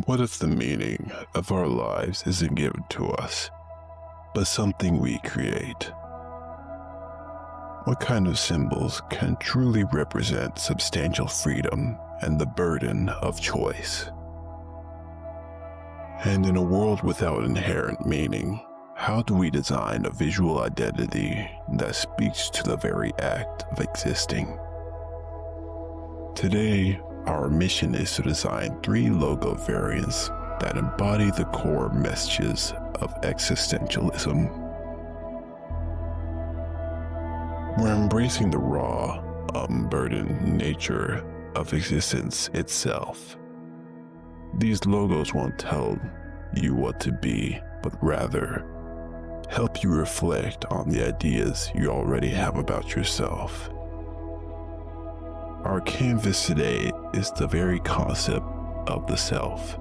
What if the meaning of our lives isn't given to us, but something we create? What kind of symbols can truly represent substantial freedom and the burden of choice? And in a world without inherent meaning, how do we design a visual identity that speaks to the very act of existing? Today, our mission is to design 3 logo variants that embody the core messages of existentialism. We're embracing the raw, unburdened nature of existence itself. These logos won't tell you what to be, but rather help you reflect on the ideas you already have about yourself. Our canvas today is the very concept of the self,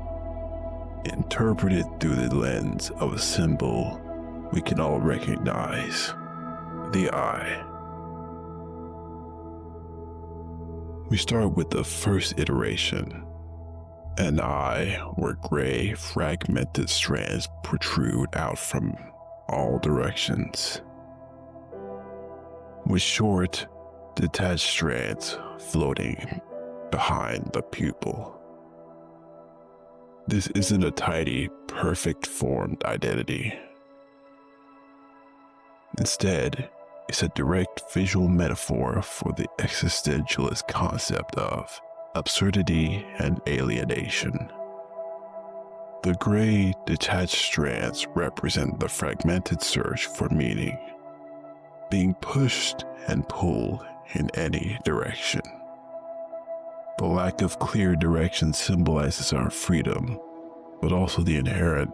interpreted through the lens of a symbol we can all recognize: the I. We start with the first iteration, an eye where gray, fragmented strands protrude out from all directions, with short, detached strands floating behind the pupil. This isn't a tidy, perfect formed identity. Instead, it's a direct visual metaphor for the existentialist concept of absurdity and alienation. The gray, detached strands represent the fragmented search for meaning, being pushed and pulled in any direction. The lack of clear direction symbolizes our freedom, but also the inherent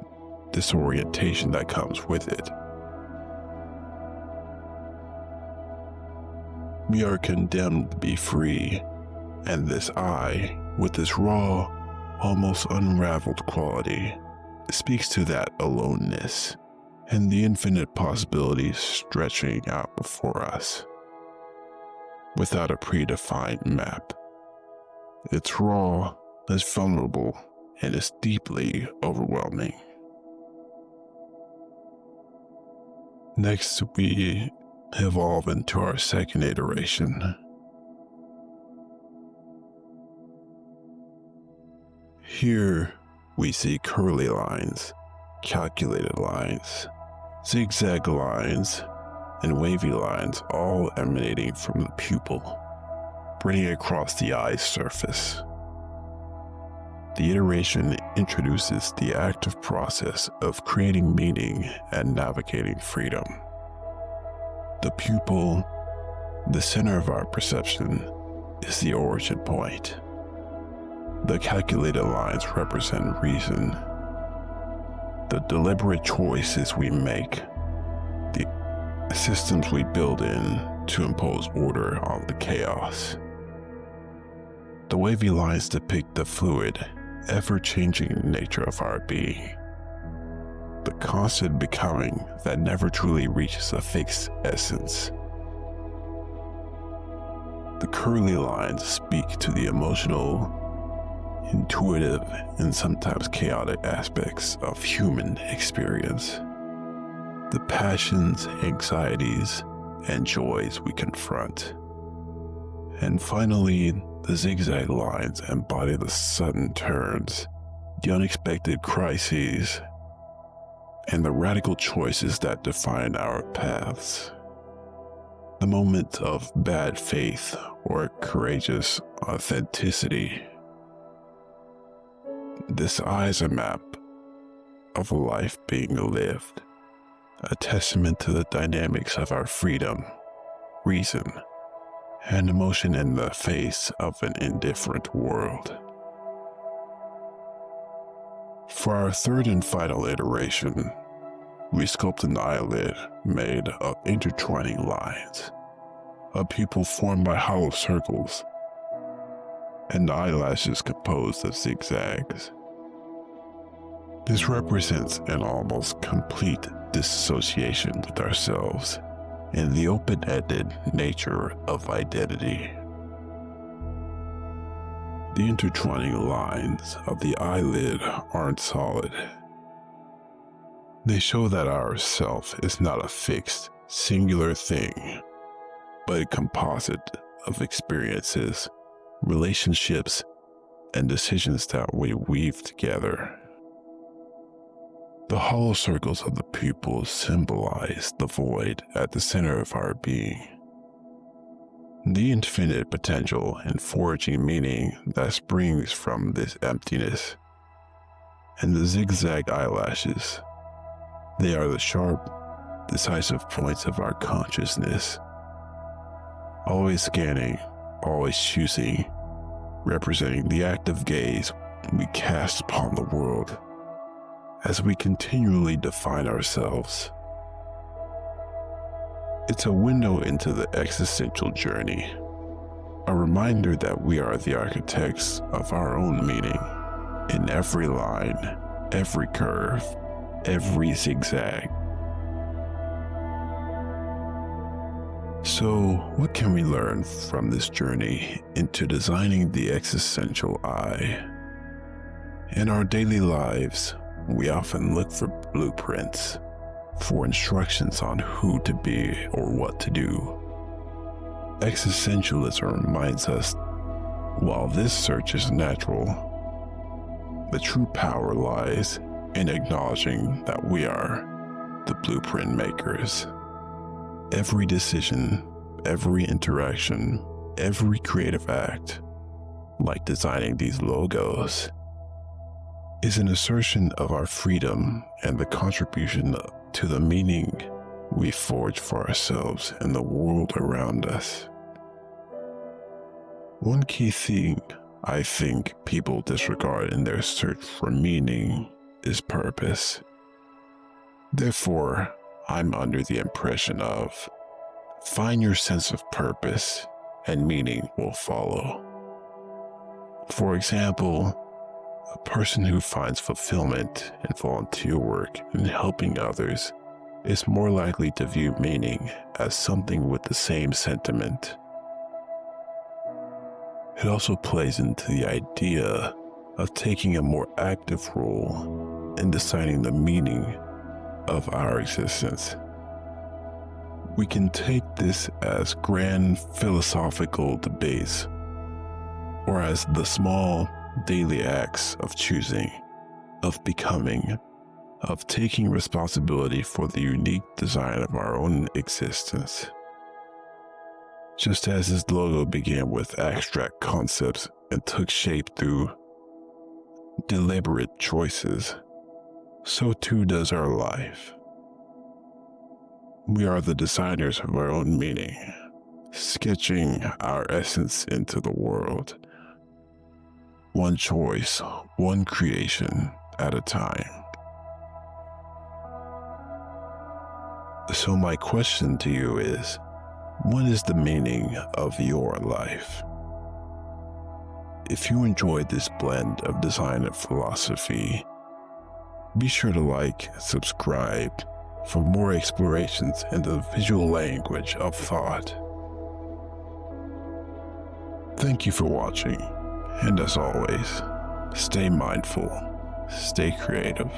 disorientation that comes with it. We are condemned to be free, and this I, with its raw, almost unraveled quality, speaks to that aloneness and the infinite possibilities stretching out before us. Without a predefined map, it's raw, it's vulnerable, and it's deeply overwhelming. Next, we evolve into our second iteration. Here, we see curly lines, calculated lines, zigzag lines, and wavy lines all emanating from the pupil, spreading across the eye's surface. The iteration introduces the active process of creating meaning and navigating freedom. The pupil, the center of our perception, is the origin point. The calculated lines represent reason, the deliberate choices we make, the systems we build in to impose order on the chaos. The wavy lines depict the fluid, ever-changing nature of our being, the constant becoming that never truly reaches a fixed essence. The curly lines speak to the emotional, intuitive, and sometimes chaotic aspects of human experience, the passions, anxieties, and joys we confront. And finally, the zigzag lines embody the sudden turns, the unexpected crises, and the radical choices that define our paths. The moment of bad faith or courageous authenticity. This eye is a map of a life being lived, a testament to the dynamics of our freedom, reason, and emotion in the face of an indifferent world. For our third and final iteration, we sculpt an eyelid made of intertwining lines, a pupil formed by hollow circles, and eyelashes composed of zigzags. This represents an almost complete disassociation with ourselves and the open-ended nature of identity. The intertwining lines of the eyelid aren't solid. They show that our self is not a fixed, singular thing, but a composite of experiences, relationships, and decisions that we weave together. The hollow circles of the pupils symbolize the void at the center of our being. The infinite potential and foraging meaning that springs from this emptiness. And the zigzag eyelashes, they are the sharp, decisive points of our consciousness. Always scanning, always choosing, representing the active gaze we cast upon the world as we continually define ourselves. It's a window into the existential journey, a reminder that we are the architects of our own meaning in every line, every curve, every zigzag. So, what can we learn from this journey into designing the existential I? In our daily lives, we often look for blueprints, for instructions on who to be or what to do. Existentialism reminds us, while this search is natural, the true power lies in acknowledging that we are the blueprint makers. Every decision, every interaction, every creative act, like designing these logos, is an assertion of our freedom and the contribution to the meaning we forge for ourselves and the world around us. One key thing I think people disregard in their search for meaning is purpose. Therefore, I'm under the impression of find your sense of purpose and meaning will follow. For example, a person who finds fulfillment in volunteer work and helping others is more likely to view meaning as something with the same sentiment. It also plays into the idea of taking a more active role in deciding the meaning of our existence. We can take this as grand philosophical debates, or as the small daily acts of choosing, of becoming, of taking responsibility for the unique design of our own existence. Just as his logo began with abstract concepts and took shape through deliberate choices, so too does our life. We are the designers of our own meaning, sketching our essence into the world. One choice, one creation at a time. So my question to you is, what is the meaning of your life? If you enjoyed this blend of design and philosophy, be sure to like and subscribe for more explorations in the visual language of thought. Thank you for watching, and as always, stay mindful, stay creative.